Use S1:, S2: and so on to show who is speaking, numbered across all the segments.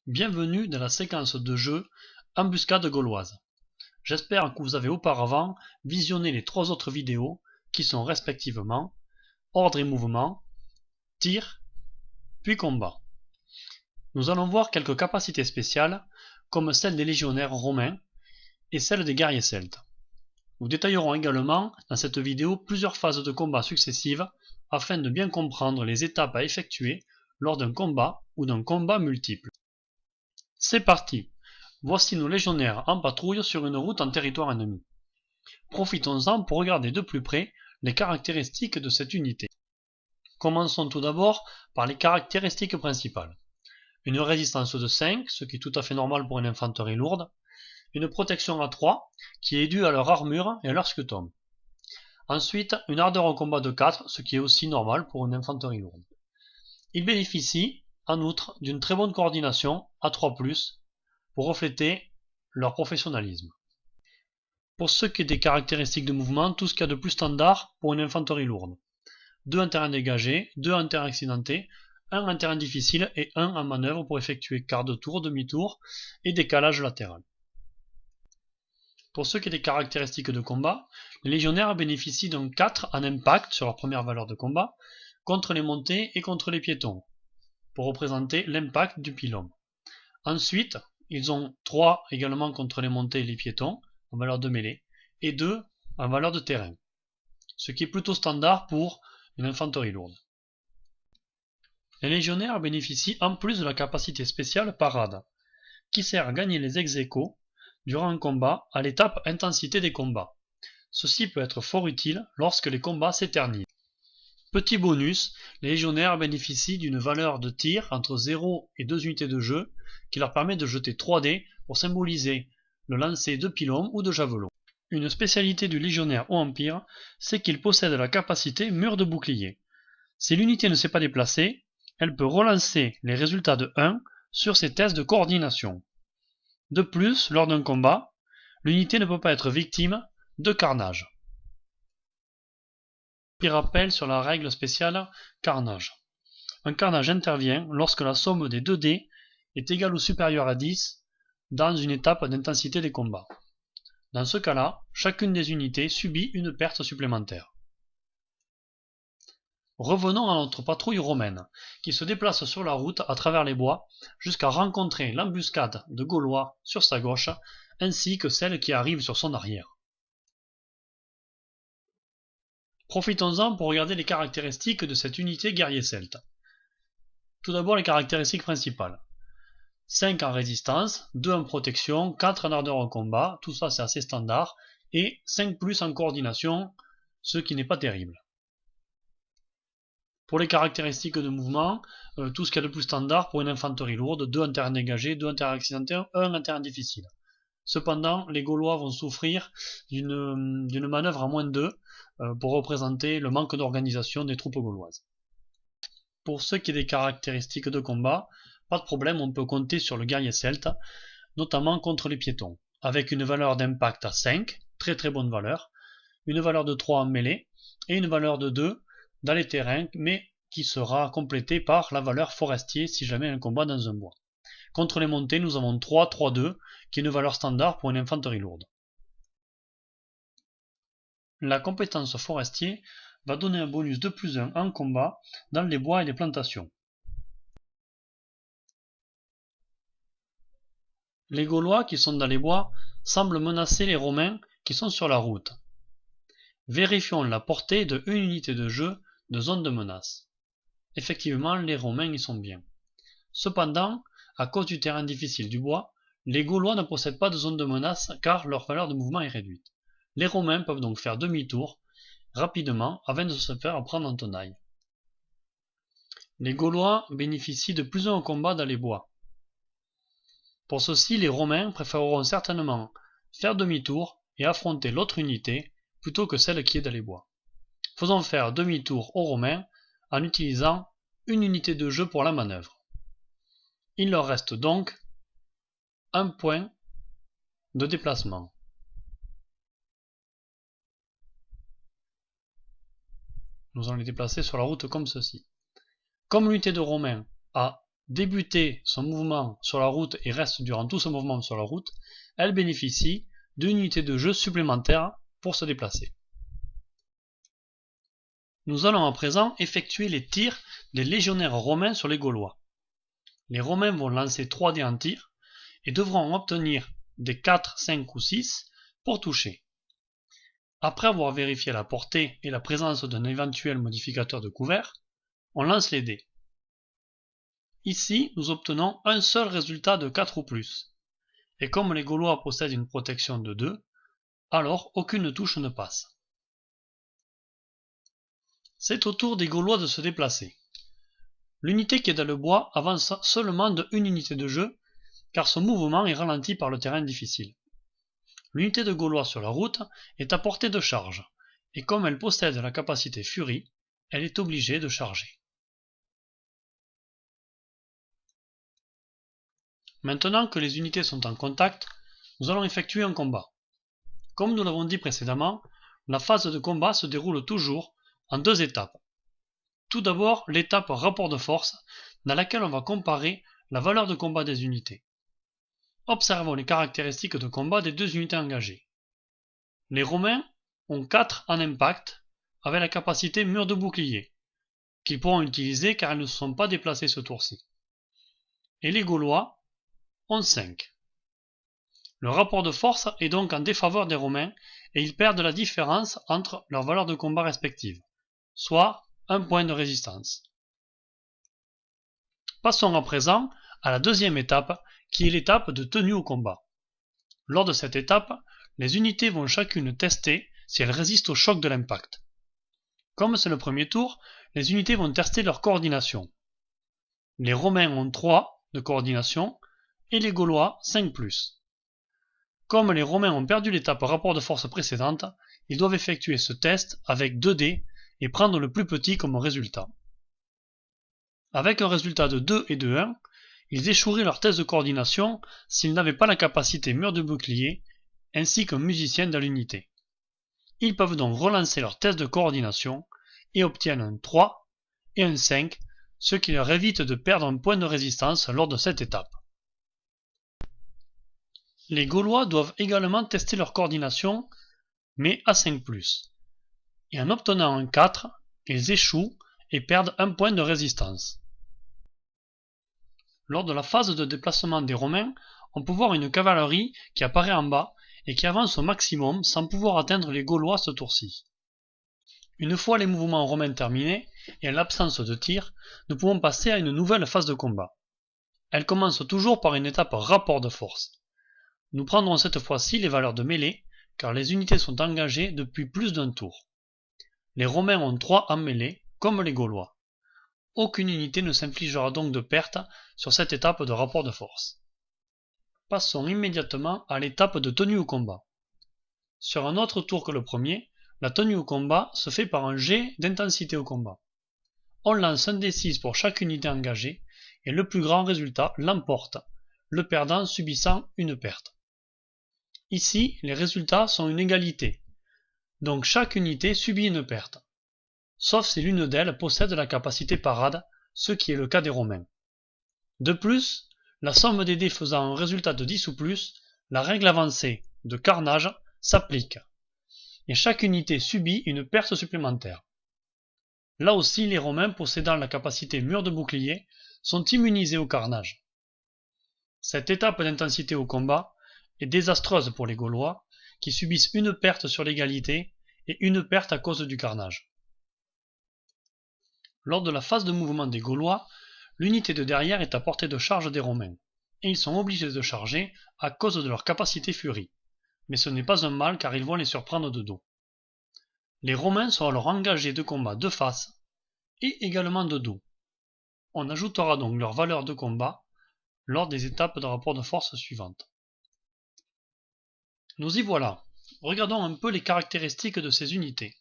S1: Bienvenue dans la séquence de jeu Embuscade gauloise. J'espère que vous avez auparavant visionné les 3 autres vidéos qui sont respectivement Ordre et mouvement, tir, puis combat. Nous allons voir quelques capacités spéciales comme celle des légionnaires romains et celle des guerriers celtes. Nous détaillerons également dans cette vidéo plusieurs phases de combat successives afin de bien comprendre les étapes à effectuer lors d'un combat ou d'un combat multiple. C'est parti! Voici nos légionnaires en patrouille sur une route en territoire ennemi. Profitons-en pour regarder de plus près les caractéristiques de cette unité. Commençons tout d'abord par les caractéristiques principales. Une résistance de 5, ce qui est tout à fait normal pour une infanterie lourde. Une protection à 3, qui est due à leur armure et à leur scutum. Ensuite, une ardeur au combat de 4, ce qui est aussi normal pour une infanterie lourde. Ils bénéficient, en outre, d'une très bonne coordination, à 3+, pour refléter leur professionnalisme. Pour ce qui est des caractéristiques de mouvement, tout ce qu'il y a de plus standard pour une infanterie lourde. 2 en terrain dégagé, 2 en terrain accidenté, 1 en terrain difficile et 1 en manœuvre pour effectuer quart de tour, demi-tour et décalage latéral. Pour ce qui est des caractéristiques de combat, les légionnaires bénéficient d'un 4 en impact sur leur première valeur de combat, contre les montées et contre les piétons, pour représenter l'impact du pylône. Ensuite, ils ont 3 également contre les montées et les piétons, en valeur de mêlée, et 2 en valeur de terrain, ce qui est plutôt standard pour une infanterie lourde. Les légionnaires bénéficient en plus de la capacité spéciale parade, qui sert à gagner les ex-aequo durant un combat à l'étape intensité des combats. Ceci peut être fort utile lorsque les combats s'éternisent. Petit bonus, les légionnaires bénéficient d'une valeur de tir entre 0 et 2 unités de jeu qui leur permet de jeter 3 dés pour symboliser le lancer de pylône ou de javelot. Une spécialité du légionnaire au Empire, c'est qu'il possède la capacité mur de bouclier. Si l'unité ne s'est pas déplacée, elle peut relancer les résultats de 1 sur ses tests de coordination. De plus, lors d'un combat, l'unité ne peut pas être victime de carnage. Petit rappel sur la règle spéciale carnage. Un carnage intervient lorsque la somme des 2 dés est égale ou supérieure à 10 dans une étape d'intensité des combats. Dans ce cas-là, chacune des unités subit une perte supplémentaire. Revenons à notre patrouille romaine, qui se déplace sur la route à travers les bois jusqu'à rencontrer l'embuscade de Gaulois sur sa gauche, ainsi que celle qui arrive sur son arrière. Profitons-en pour regarder les caractéristiques de cette unité guerrier celte. Tout d'abord les caractéristiques principales. 5 en résistance, 2 en protection, 4 en ardeur au combat, tout ça c'est assez standard, et 5+ en coordination, ce qui n'est pas terrible. Pour les caractéristiques de mouvement, tout ce qu'il y a de plus standard pour une infanterie lourde, 2 en terrain dégagé, 2 en terrain accidenté, 1 en terrain difficile. Cependant, les Gaulois vont souffrir d'une manœuvre à -2 pour représenter le manque d'organisation des troupes gauloises. Pour ce qui est des caractéristiques de combat, pas de problème, on peut compter sur le guerrier celte, notamment contre les piétons, avec une valeur d'impact à 5, très bonne valeur, une valeur de 3 en mêlée, et une valeur de 2 dans les terrains, mais qui sera complétée par la valeur forestier si jamais un combat dans un bois. Contre les montées, nous avons 3, 3-2, qui est une valeur standard pour une infanterie lourde. La compétence forestier va donner un bonus de +1 en combat dans les bois et les plantations. Les Gaulois qui sont dans les bois semblent menacer les Romains qui sont sur la route. Vérifions la portée de une unité de jeu de zone de menace. Effectivement, les Romains y sont bien. Cependant, à cause du terrain difficile du bois, les Gaulois ne possèdent pas de zone de menace car leur valeur de mouvement est réduite. Les Romains peuvent donc faire demi-tour rapidement afin de se faire prendre en tenaille. Les Gaulois bénéficient de +1 au combat dans les bois. Pour ceci, les Romains préféreront certainement faire demi-tour et affronter l'autre unité plutôt que celle qui est dans les bois. Faisons faire demi-tour aux Romains en utilisant une unité de jeu pour la manœuvre. Il leur reste donc un point de déplacement. Nous allons les déplacer sur la route comme ceci. Comme l'unité de Romains a débuter son mouvement sur la route et reste durant tout son mouvement sur la route, elle bénéficie d'une unité de jeu supplémentaire pour se déplacer. Nous allons à présent effectuer les tirs des légionnaires romains sur les Gaulois. Les Romains vont lancer 3 dés en tir et devront obtenir des 4, 5 ou 6 pour toucher. Après avoir vérifié la portée et la présence d'un éventuel modificateur de couvert, on lance les dés. Ici, nous obtenons un seul résultat de 4 ou plus. Et comme les Gaulois possèdent une protection de 2, alors aucune touche ne passe. C'est au tour des Gaulois de se déplacer. L'unité qui est dans le bois avance seulement de 1 unité de jeu, car son mouvement est ralenti par le terrain difficile. L'unité de Gaulois sur la route est à portée de charge, et comme elle possède la capacité Furie, elle est obligée de charger. Maintenant que les unités sont en contact, nous allons effectuer un combat. Comme nous l'avons dit précédemment, la phase de combat se déroule toujours en 2 étapes. Tout d'abord, l'étape rapport de force, dans laquelle on va comparer la valeur de combat des unités. Observons les caractéristiques de combat des 2 unités engagées. Les Romains ont 4 en impact, avec la capacité mur de bouclier, qu'ils pourront utiliser car ils ne se sont pas déplacés ce tour-ci. Et les Gaulois ont 5. Le rapport de force est donc en défaveur des Romains et ils perdent la différence entre leurs valeurs de combat respectives, soit 1 point de résistance. Passons à présent à la deuxième étape, qui est l'étape de tenue au combat. Lors de cette étape, les unités vont chacune tester si elles résistent au choc de l'impact. Comme c'est le premier tour, les unités vont tester leur coordination. Les Romains ont 3 de coordination et les Gaulois 5+. Comme les Romains ont perdu l'étape rapport de force précédente, ils doivent effectuer ce test avec 2 dés et prendre le plus petit comme résultat. Avec un résultat de 2 et de 1, ils échoueraient leur test de coordination s'ils n'avaient pas la capacité mur de bouclier ainsi qu'un musicien dans l'unité. Ils peuvent donc relancer leur test de coordination et obtiennent un 3 et un 5, ce qui leur évite de perdre un point de résistance lors de cette étape. Les Gaulois doivent également tester leur coordination, mais à 5+. Et en obtenant un 4, ils échouent et perdent un point de résistance. Lors de la phase de déplacement des Romains, on peut voir une cavalerie qui apparaît en bas et qui avance au maximum sans pouvoir atteindre les Gaulois ce tour-ci. Une fois les mouvements romains terminés et en l'absence de tir, nous pouvons passer à une nouvelle phase de combat. Elle commence toujours par une étape rapport de force. Nous prendrons cette fois-ci les valeurs de mêlée, car les unités sont engagées depuis plus d'un tour. Les Romains ont 3 en mêlée, comme les Gaulois. Aucune unité ne s'infligera donc de perte sur cette étape de rapport de force. Passons immédiatement à l'étape de tenue au combat. Sur un autre tour que le premier, la tenue au combat se fait par un jet d'intensité au combat. On lance un D6 pour chaque unité engagée, et le plus grand résultat l'emporte, le perdant subissant une perte. Ici, les résultats sont une égalité, donc chaque unité subit une perte, sauf si l'une d'elles possède la capacité parade, ce qui est le cas des Romains. De plus, la somme des dés faisant un résultat de 10 ou plus, la règle avancée de carnage s'applique, et chaque unité subit une perte supplémentaire. Là aussi, les Romains possédant la capacité mur de bouclier sont immunisés au carnage. Cette étape d'intensité au combat est désastreuse pour les Gaulois, qui subissent une perte sur l'égalité et une perte à cause du carnage. Lors de la phase de mouvement des Gaulois, l'unité de derrière est à portée de charge des Romains, et ils sont obligés de charger à cause de leur capacité furie. Mais ce n'est pas un mal car ils vont les surprendre de dos. Les Romains sont alors engagés de combat de face et également de dos. On ajoutera donc leur valeur de combat lors des étapes de rapport de force suivantes. Nous y voilà. Regardons un peu les caractéristiques de ces unités.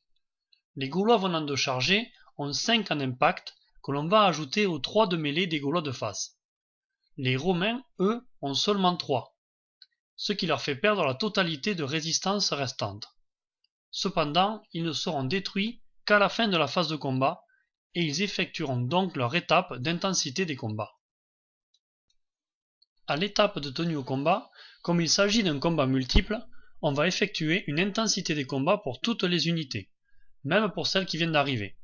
S1: Les Gaulois venant de charger ont 5 en impact que l'on va ajouter aux 3 de mêlée des Gaulois de face. Les Romains, eux, ont seulement 3, ce qui leur fait perdre la totalité de résistance restante. Cependant, ils ne seront détruits qu'à la fin de la phase de combat, et ils effectueront donc leur étape d'intensité des combats. À l'étape de tenue au combat, comme il s'agit d'un combat multiple, on va effectuer une intensité des combats pour toutes les unités, même pour celles qui viennent d'arriver.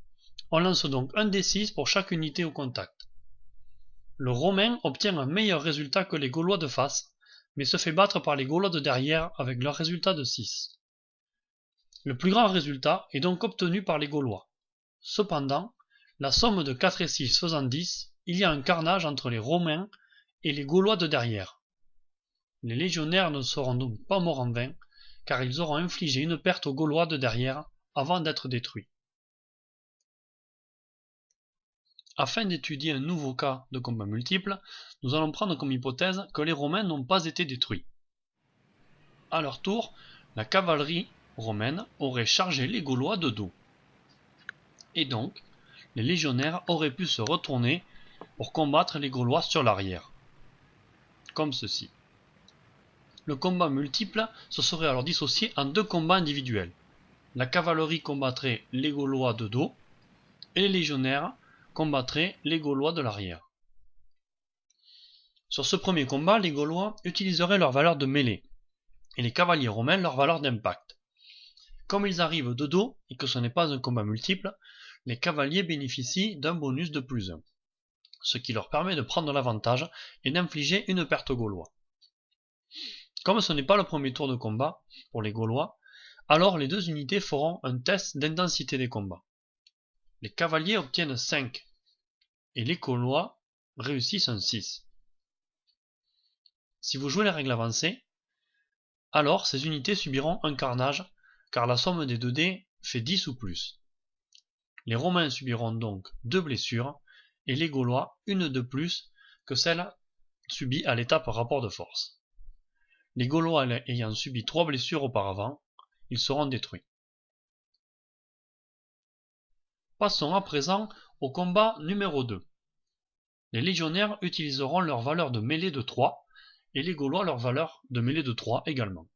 S1: On lance donc un D6 pour chaque unité au contact. Le Romain obtient un meilleur résultat que les Gaulois de face, mais se fait battre par les Gaulois de derrière avec leur résultat de 6. Le plus grand résultat est donc obtenu par les Gaulois. Cependant, la somme de 4 et 6 faisant 10, il y a un carnage entre les Romains et les Gaulois de derrière. Les légionnaires ne seront donc pas morts en vain, car ils auront infligé une perte aux Gaulois de derrière avant d'être détruits. Afin d'étudier un nouveau cas de combat multiple, nous allons prendre comme hypothèse que les Romains n'ont pas été détruits. À leur tour, la cavalerie romaine aurait chargé les Gaulois de dos. Et donc, les légionnaires auraient pu se retourner pour combattre les Gaulois sur l'arrière. Comme ceci. Le combat multiple se serait alors dissocié en deux combats individuels. La cavalerie combattrait les Gaulois de dos, et les légionnaires combattraient les Gaulois de l'arrière. Sur ce premier combat, les Gaulois utiliseraient leur valeur de mêlée, et les cavaliers romains leur valeur d'impact. Comme ils arrivent de dos, et que ce n'est pas un combat multiple, les cavaliers bénéficient d'un bonus de +1, ce qui leur permet de prendre l'avantage et d'infliger une perte aux Gaulois. Comme ce n'est pas le premier tour de combat pour les Gaulois, alors les deux unités feront un test d'intensité des combats. Les cavaliers obtiennent 5 et les Gaulois réussissent un 6. Si vous jouez les règles avancées, alors ces unités subiront un carnage car la somme des 2 dés fait 10 ou plus. Les Romains subiront donc 2 blessures et les Gaulois une de plus que celle subie à l'étape rapport de force. Les Gaulois ayant subi 3 blessures auparavant, ils seront détruits. Passons à présent au combat numéro 2. Les légionnaires utiliseront leur valeur de mêlée de 3 et les Gaulois leur valeur de mêlée de 3 également,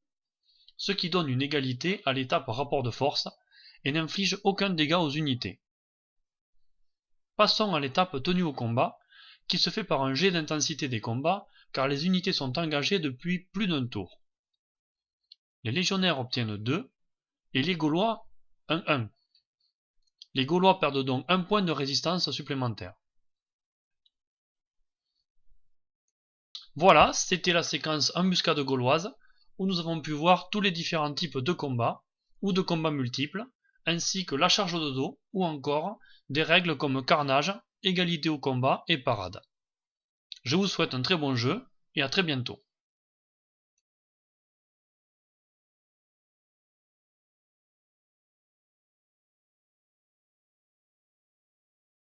S1: ce qui donne une égalité à l'étape rapport de force et n'inflige aucun dégât aux unités. Passons à l'étape tenue au combat, qui se fait par un jet d'intensité des combats car les unités sont engagées depuis plus d'un tour. Les légionnaires obtiennent 2 et les Gaulois un 1. Les Gaulois perdent donc un point de résistance supplémentaire. Voilà, c'était la séquence embuscade gauloise où nous avons pu voir tous les différents types de combats ou de combats multiples, ainsi que la charge de dos ou encore des règles comme carnage, égalité au combat et parade. Je vous souhaite un très bon jeu et à très bientôt.